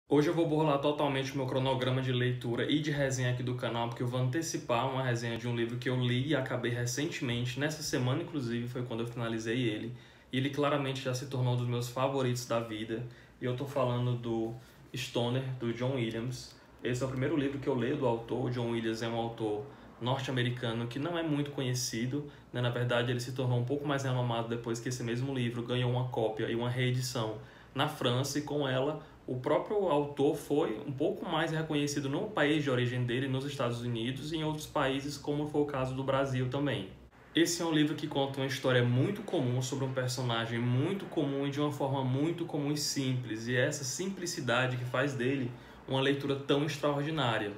Hoje eu vou burlar totalmente o meu cronograma de leitura e de resenha aqui do canal, porque eu vou antecipar uma resenha de um livro que eu li e acabei recentemente. Nessa semana, inclusive, foi quando eu finalizei ele. E ele claramente já se tornou um dos meus favoritos da vida. E eu tô falando do Stoner, do John Williams. Esse é o primeiro livro que eu leio do autor. O John Williams é um autor norte-americano que não é muito conhecido, né? Na verdade, ele se tornou um pouco mais renomado depois que esse mesmo livro ganhou uma cópia e uma reedição na França, e com ela o próprio autor foi um pouco mais reconhecido no país de origem dele, nos Estados Unidos, e em outros países, como foi o caso do Brasil também. Esse é um livro que conta uma história muito comum sobre um personagem muito comum e de uma forma muito comum e simples, e é essa simplicidade que faz dele uma leitura tão extraordinária.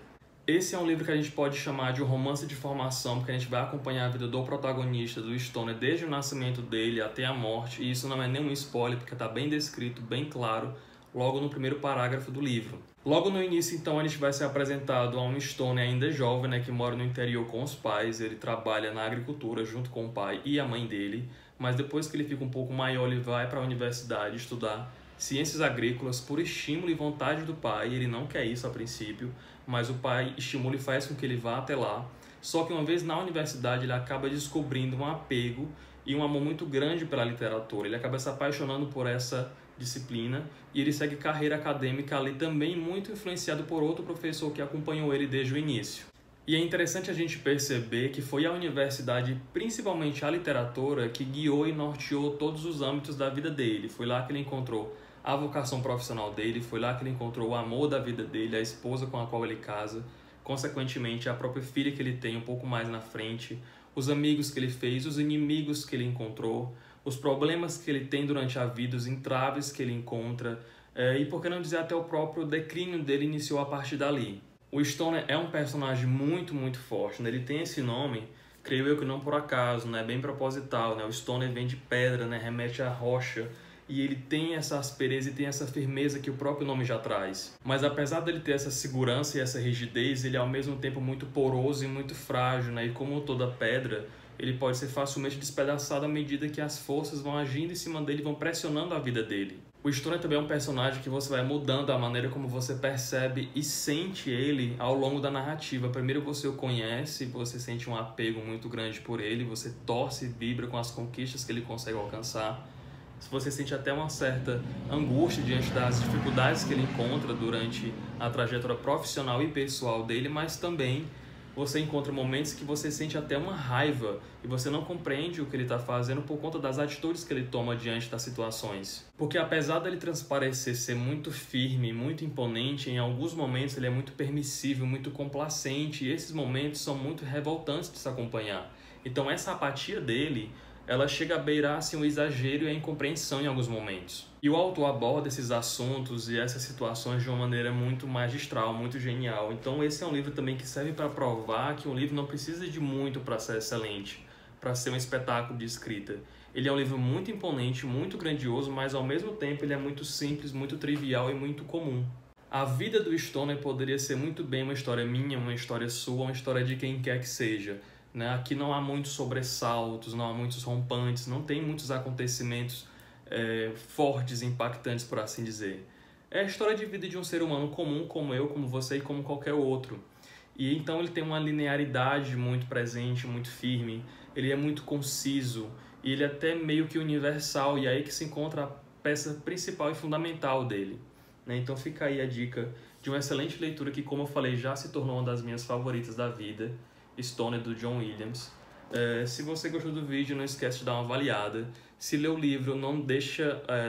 Esse é um livro que a gente pode chamar de um romance de formação, porque a gente vai acompanhar a vida do protagonista, do Stoner, desde o nascimento dele até a morte, e isso não é nenhum spoiler, porque está bem descrito, bem claro, logo no primeiro parágrafo do livro. Logo no início, então, a gente vai ser apresentado a um Stoner ainda jovem, né, que mora no interior com os pais. Ele trabalha na agricultura junto com o pai e a mãe dele, mas depois que ele fica um pouco maior, ele vai para a universidade estudar ciências agrícolas por estímulo e vontade do pai. Ele não quer isso a princípio, mas o pai estimula e faz com que ele vá até lá. Só que uma vez na universidade, ele acaba descobrindo um apego e um amor muito grande pela literatura. Ele acaba se apaixonando por essa disciplina e ele segue carreira acadêmica ali também, muito influenciado por outro professor que acompanhou ele desde o início. E é interessante a gente perceber que foi a universidade, principalmente a literatura, que guiou e norteou todos os âmbitos da vida dele. Foi lá que ele encontrou a vocação profissional dele, foi lá que ele encontrou o amor da vida dele, a esposa com a qual ele casa, consequentemente a própria filha que ele tem um pouco mais na frente, os amigos que ele fez, os inimigos que ele encontrou, os problemas que ele tem durante a vida, os entraves que ele encontra, e por que não dizer até o próprio declínio dele iniciou a partir dali. O Stoner é um personagem muito forte, né? Ele tem esse nome, creio eu que não por acaso, né? Bem proposital, né? O Stoner vem de pedra, né? Remete à rocha, e ele tem essa aspereza e tem essa firmeza que o próprio nome já traz. Mas apesar dele ter essa segurança e essa rigidez, ele é ao mesmo tempo muito poroso e muito frágil, né? E como toda pedra, ele pode ser facilmente despedaçado à medida que as forças vão agindo em cima dele e vão pressionando a vida dele. O Stoner também é um personagem que você vai mudando a maneira como você percebe e sente ele ao longo da narrativa. Primeiro você o conhece, você sente um apego muito grande por ele, você torce e vibra com as conquistas que ele consegue alcançar. Você sente até uma certa angústia diante das dificuldades que ele encontra durante a trajetória profissional e pessoal dele, mas também você encontra momentos que você sente até uma raiva e você não compreende o que ele está fazendo por conta das atitudes que ele toma diante das situações. Porque apesar dele transparecer ser muito firme, muito imponente, em alguns momentos ele é muito permissível, muito complacente, e esses momentos são muito revoltantes de se acompanhar. Então essa apatia dele, ela chega a beirar assim, o exagero e a incompreensão em alguns momentos. E o autor aborda esses assuntos e essas situações de uma maneira muito magistral, muito genial. Então esse é um livro também que serve para provar que um livro não precisa de muito para ser excelente, para ser um espetáculo de escrita. Ele é um livro muito imponente, muito grandioso, mas ao mesmo tempo ele é muito simples, muito trivial e muito comum. A vida do Stoner poderia ser muito bem uma história minha, uma história sua, uma história de quem quer que seja. Aqui não há muitos sobressaltos, não há muitos rompantes, não tem muitos acontecimentos fortes, impactantes, por assim dizer. É a história de vida de um ser humano comum, como eu, como você e como qualquer outro. E então ele tem uma linearidade muito presente, muito firme, ele é muito conciso, e ele é até meio que universal, e é aí que se encontra a peça principal e fundamental dele. Então fica aí a dica de uma excelente leitura que, como eu falei, já se tornou uma das minhas favoritas da vida, Stoner, do John Williams. Se você gostou do vídeo, não esquece de dar uma avaliada. Se leu o livro, não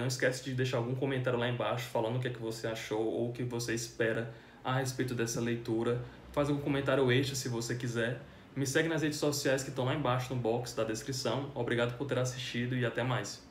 esquece de deixar algum comentário lá embaixo falando o que é que você achou ou o que você espera a respeito dessa leitura. Faz algum comentário extra se você quiser. Me segue nas redes sociais que estão lá embaixo no box da descrição. Obrigado por ter assistido e até mais.